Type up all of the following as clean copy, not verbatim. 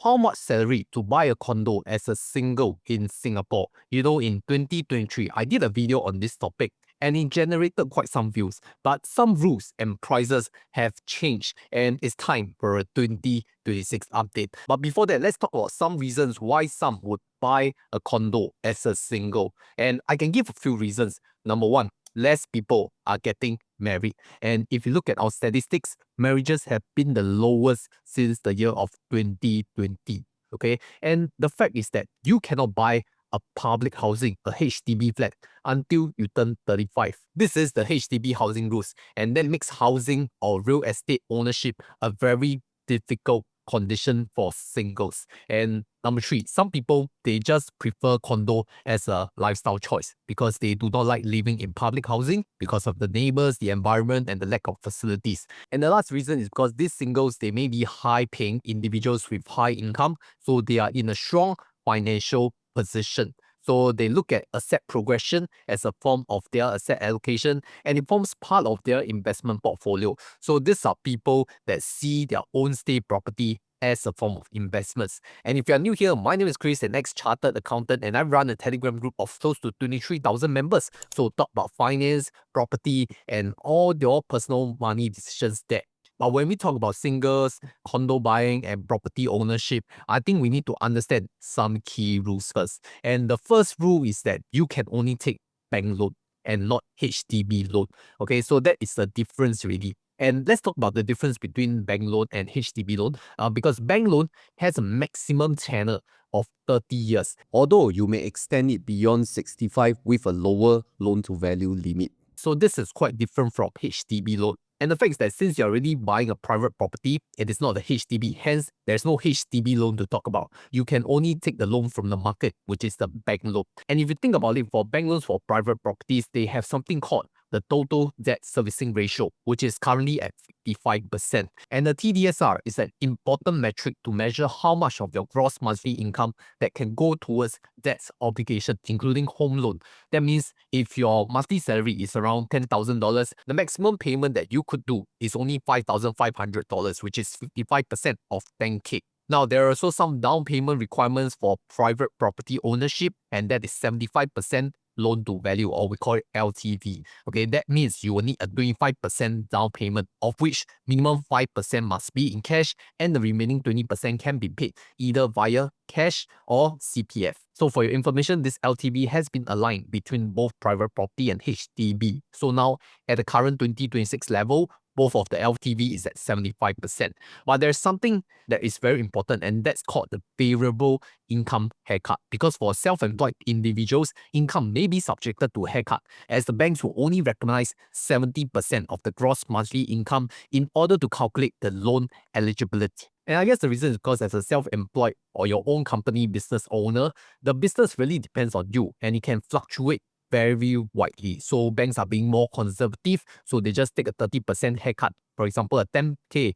how much salary to buy a condo as a single in Singapore. You know, in 2023, I did a video on this topic and it generated quite some views. But some rules and prices have changed and it's time for a 2026 update. But before that, let's talk about some reasons why some would buy a condo as a single. And I can give a few reasons. Number one, less people are getting married. And if you look at our statistics, marriages have been the lowest since the year of 2020. Okay. And the fact is that you cannot buy a public housing, a HDB flat, until you turn 35. This is the HDB housing rules, and that makes housing or real estate ownership a very difficult condition for singles. And number three, some people, they just prefer condo as a lifestyle choice because they do not like living in public housing because of the neighbors, the environment, and the lack of facilities. And the last reason is because these singles, they may be high-paying individuals with high income, so they are in a strong financial position. So they look at asset progression as a form of their asset allocation, and it forms part of their investment portfolio. So these are people that see their own stay property as a form of investments. And if you are new here, my name is Chris, an ex-chartered accountant, and I run a Telegram group of close to 23,000 members. So talk about finance, property, and all your personal money decisions there. But when we talk about singles, condo buying, and property ownership, I think we need to understand some key rules first. And the first rule is that you can only take bank loan and not HDB loan. Okay, so that is the difference really. And let's talk about the difference between bank loan and HDB loan, because bank loan has a maximum tenor of 30 years, although you may extend it beyond 65 with a lower loan to value limit. So this is quite different from HDB loan. And the fact is that since you're already buying a private property, it is not the HDB, hence there's no HDB loan to talk about. You can only take the loan from the market, which is the bank loan. And if you think about it, for bank loans for private properties, they have something called the total debt servicing ratio, which is currently at 55%. And the TDSR is an important metric to measure how much of your gross monthly income that can go towards debt obligation, including home loan. That means if your monthly salary is around $10,000, the maximum payment that you could do is only $5,500, which is 55% of 10K. Now, there are also some down payment requirements for private property ownership, and that is 75% loan to value, or we call it LTV. Okay, that means you will need a 25% down payment, of which minimum 5% must be in cash, and the remaining 20% can be paid either via cash or CPF. So for your information, this LTV has been aligned between both private property and HDB. So now at the current 2026 level, both of the LTV is at 75%. But there's something that is very important, and that's called the variable income haircut. Because for self-employed individuals, income may be subjected to haircut, as the banks will only recognize 70% of the gross monthly income in order to calculate the loan eligibility. And I guess the reason is because as a self-employed or your own company business owner, the business really depends on you and it can fluctuate very widely. So banks are being more conservative, so they just take a 30% haircut. For example, a 10K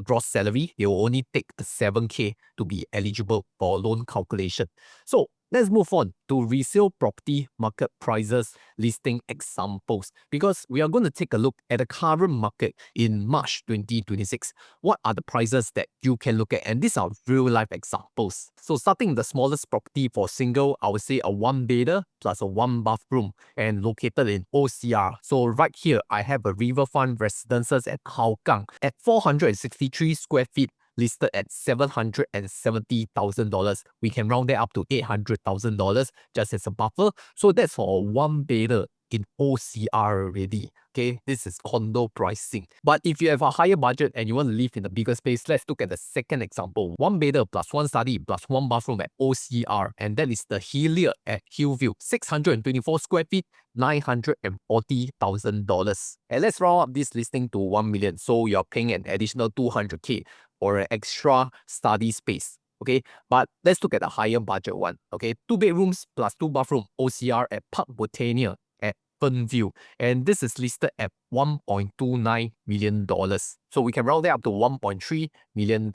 gross salary, they will only take the 7K to be eligible for loan calculation. So let's move on to resale property market prices listing examples, because we are going to take a look at the current market in March 2026. What are the prices that you can look at? And these are real life examples. So starting the smallest property for single, I would say a 1-bedder plus a 1-bathroom and located in OCR. So right here, I have a riverfront residences at Hougang at 463 square feet, listed at $770,000. We can round that up to $800,000 just as a buffer. So that's for a 1-bedder in OCR already. Okay, this is condo pricing. But if you have a higher budget and you want to live in a bigger space, let's look at the second example. 1-bedder plus 1 study plus 1 bathroom at OCR, and that is the Helier at Hillview, 624 square feet, $940,000. And let's round up this listing to 1 million. So you're paying an additional 200K for an extra study space. Okay, but let's look at a higher budget one. Okay, 2 bedrooms plus 2 bathroom OCR at Park Botania at Fernview, and this is listed at $1.29 million. So we can round that up to $1.3 million.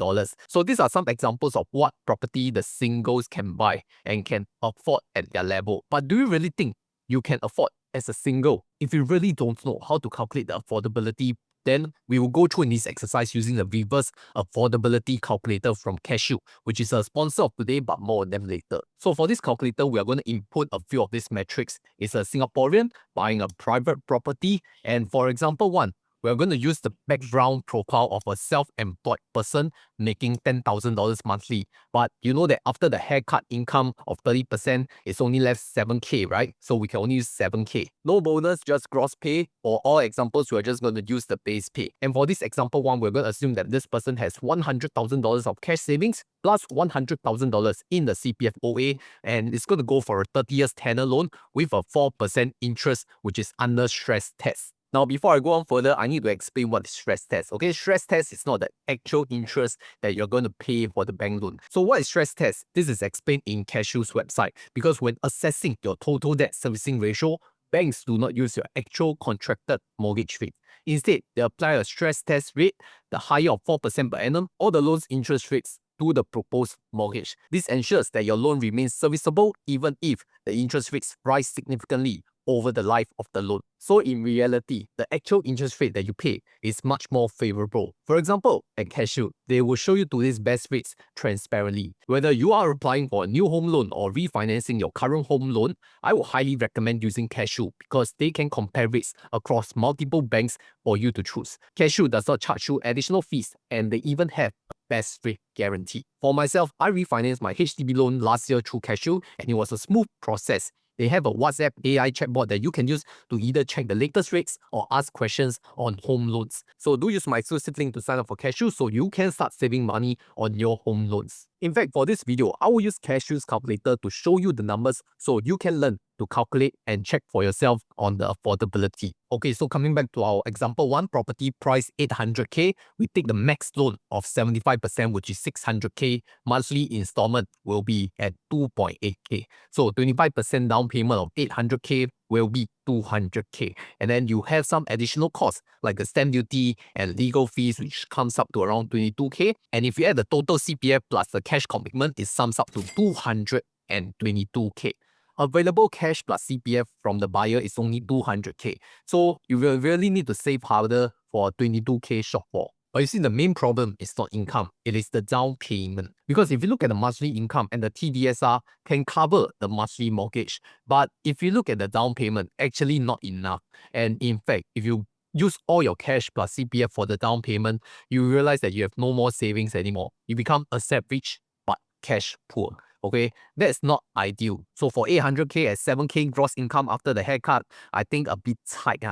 So these are some examples of what property the singles can buy and can afford at their level. But do you really think you can afford as a single if you really don't know how to calculate the affordability Then we will go through in this exercise using the reverse affordability calculator from Cashew, which is a sponsor of today, but more on them later. So for this calculator, we are going to input a few of these metrics. It's a Singaporean buying a private property, and for example one, we're going to use the background profile of a self-employed person making $10,000 monthly. But you know that after the haircut income of 30%, it's only left 7K, right? So we can only use 7K. No bonus, just gross pay. For all examples, we're just going to use the base pay. And for this example one, we're going to assume that this person has $100,000 of cash savings plus $100,000 in the CPF OA, and it's going to go for a 30 years tenor loan with a 4% interest, which is under stress test. Now, before I go on further, I need to explain what is stress test. Okay, stress test is not the actual interest that you're going to pay for the bank loan. So what is stress test? This is explained in Cashew's website, because when assessing your total debt servicing ratio, banks do not use your actual contracted mortgage rate. Instead, they apply a stress test rate, the higher of 4% per annum, or the loan's interest rates to the proposed mortgage. This ensures that your loan remains serviceable even if the interest rates rise significantly over the life of the loan. So in reality, the actual interest rate that you pay is much more favorable. For example, at Cashew, they will show you today's best rates transparently. Whether you are applying for a new home loan or refinancing your current home loan, I would highly recommend using Cashew because they can compare rates across multiple banks for you to choose. Cashew does not charge you additional fees, and they even have a best rate guarantee. For myself, I refinanced my HDB loan last year through Cashew, and it was a smooth process. They have a WhatsApp AI chatbot that you can use to either check the latest rates or ask questions on home loans. So do use my exclusive link to sign up for Cashew so you can start saving money on your home loans. In fact, for this video, I will use Cashew's calculator to show you the numbers so you can learn to calculate and check for yourself on the affordability. Okay, so coming back to our example one, property price 800K, we take the max loan of 75%, which is 600K. Monthly installment will be at 2.8K. So 25% down payment of 800K will be 200K. And then you have some additional costs like the stamp duty and legal fees, which comes up to around 22K. And if you add the total CPF plus the cash commitment, it sums up to 222K. Available cash plus CPF from the buyer is only 200K. So you will really need to save harder for a 22K shortfall. But you see, the main problem is not income, it is the down payment. Because if you look at the monthly income and the TDSR can cover the monthly mortgage, but if you look at the down payment, actually not enough. And in fact, if you use all your cash plus CPF for the down payment, you realize that you have no more savings anymore. You become asset rich but cash poor. Okay, that's not ideal. So for 800K at 7K gross income after the haircut, I think a bit tight.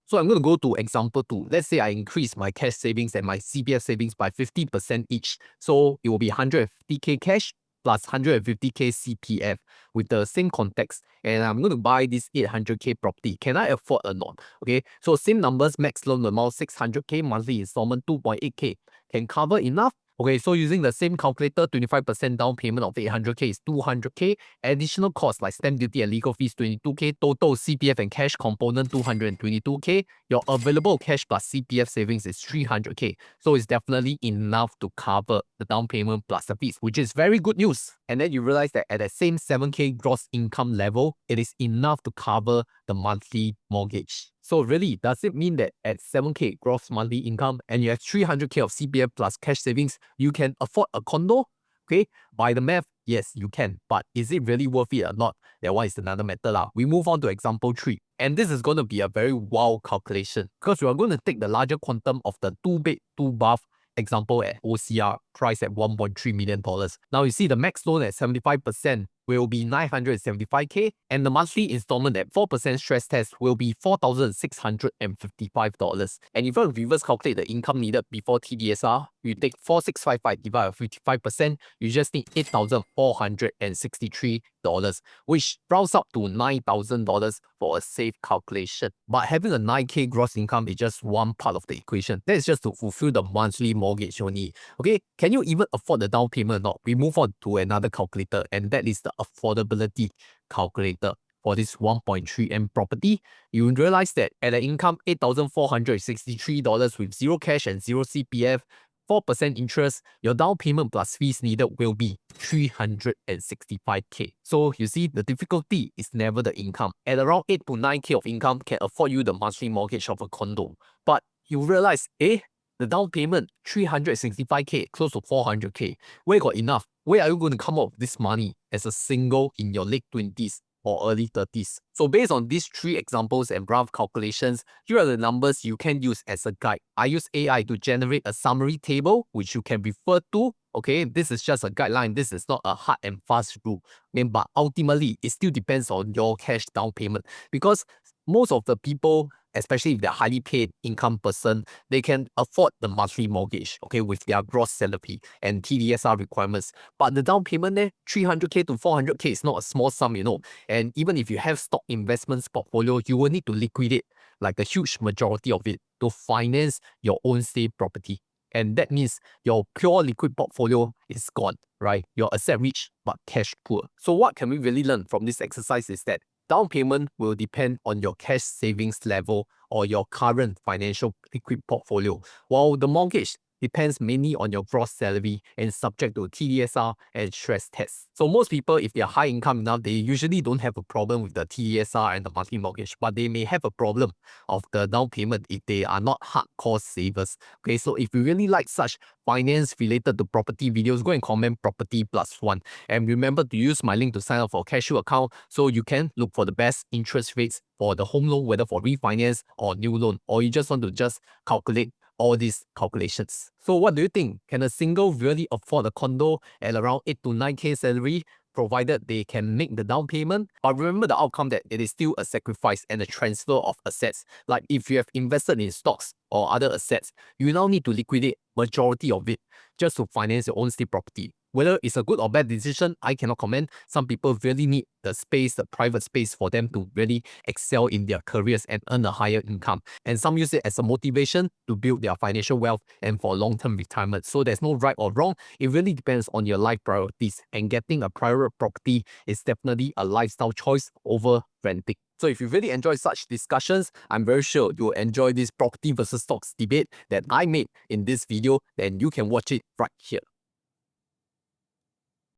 So I'm going to go to example 2. Let's say I increase my cash savings and my CPF savings by 50% each. So it will be 150K cash plus 150K CPF with the same context. And I'm going to buy this 800K property. Can I afford or not? Okay, so same numbers, max loan amount 600K, monthly installment 2.8K. Can cover enough? Okay, so using the same calculator, 25% down payment of 800K is 200K. Additional costs like stamp duty and legal fees 22K. Total CPF and cash component 222K. Your available cash plus CPF savings is 300K. So it's definitely enough to cover the down payment plus the fees, which is very good news. And then you realize that at the same 7K gross income level, it is enough to cover the monthly mortgage. So really, does it mean that at 7K gross monthly income and you have 300K of CPF plus cash savings, you can afford a condo? Okay, by the math, yes, you can. But is it really worth it or not? That one is another matter. We move on to example 3. And this is going to be a very wild calculation because we are going to take the larger quantum of the 2-bed, 2-bath example at OCR, priced at $1.3 million. Now you see the max loan at 75% will be 975K, and the monthly installment at 4% stress test will be $4,655. And if you reverse calculate the income needed before TDSR, you take 4,655 divided by 55%, you just need $8,463, which rounds up to $9,000 for a safe calculation. But having a 9K gross income is just one part of the equation. That is just to fulfill the monthly mortgage only. Okay, can you even afford the down payment or not? We move on to another calculator, and that is the affordability calculator. For this 1.3M property, you will realize that at an income $8,463 with 0 cash and 0 CPF, 4% interest, your down payment plus fees needed will be 365K. So you see, the difficulty is never the income. At around 8 to 9K of income can afford you the monthly mortgage of a condo. But you realize, the down payment, 365k, close to 400k. Where got enough? Where are you going to come up with this money as a single in your late 20s or early 30s? So based on these three examples and rough calculations, here are the numbers you can use as a guide. I use AI to generate a summary table, which you can refer to. Okay, this is just a guideline. This is not a hard and fast rule. But ultimately, it still depends on your cash down payment, because most of the people, especially if they're highly paid income person, they can afford the monthly mortgage, okay, with their gross salary and TDSR requirements. But the down payment there, 300k to 400k is not a small sum, you know. And even if you have stock investments portfolio, you will need to liquidate like a huge majority of it to finance your own stay property. And that means your pure liquid portfolio is gone, right? You're asset rich but cash poor. So what can we really learn from this exercise is that down payment will depend on your cash savings level or your current financial liquid portfolio, while the mortgage depends mainly on your gross salary and subject to TDSR and stress tests. So most people, if they're high income enough, they usually don't have a problem with the TDSR and the monthly mortgage, but they may have a problem of the down payment if they are not hardcore savers. Okay, so if you really like such finance related to property videos, go and comment property plus one. And remember to use my link to sign up for Cashew account so you can look for the best interest rates for the home loan, whether for refinance or new loan, or you just want to just calculate all these calculations. So what do you think? Can a single really afford a condo at around 8 to 9k salary, provided they can make the down payment? But remember the outcome, that it is still a sacrifice and a transfer of assets. Like if you have invested in stocks or other assets, you now need to liquidate majority of it just to finance your own stay property. Whether it's a good or bad decision, I cannot comment. Some people really need the space, the private space, for them to really excel in their careers and earn a higher income. And some use it as a motivation to build their financial wealth and for long-term retirement. So there's no right or wrong. It really depends on your life priorities. And getting a private property is definitely a lifestyle choice over renting. So if you really enjoy such discussions, I'm very sure you'll enjoy this property versus stocks debate that I made in this video. Then you can watch it right here.